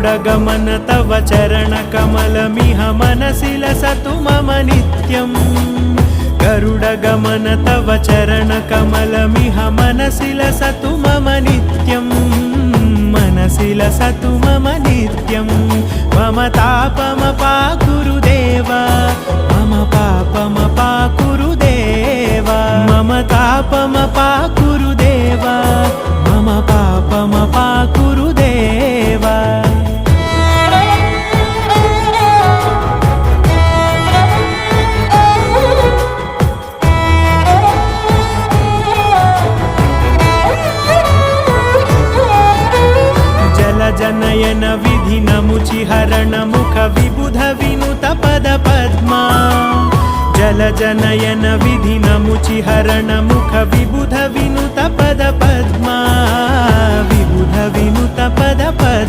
गरुडगमन तव चरणकमलमिह मनसि लसतु मम नित्यम् गरुडगमन तव चरणकमलमिह मनसि लसतु मम नित्यम् मनसि लसतु मम नित्यम् मम तापमपाकुरु देव मम पापमपाकुरु देव मम तापमपाकुरु देव मम पापमपाकुरु देव जनयन विधिनमुचिहरण मुख विबुध विनुत पद पद्मा जल जनयन विधिनमुचिहरण मुख विबुध विनुत पद पद्मा विबुध विनुत पद पद्मा।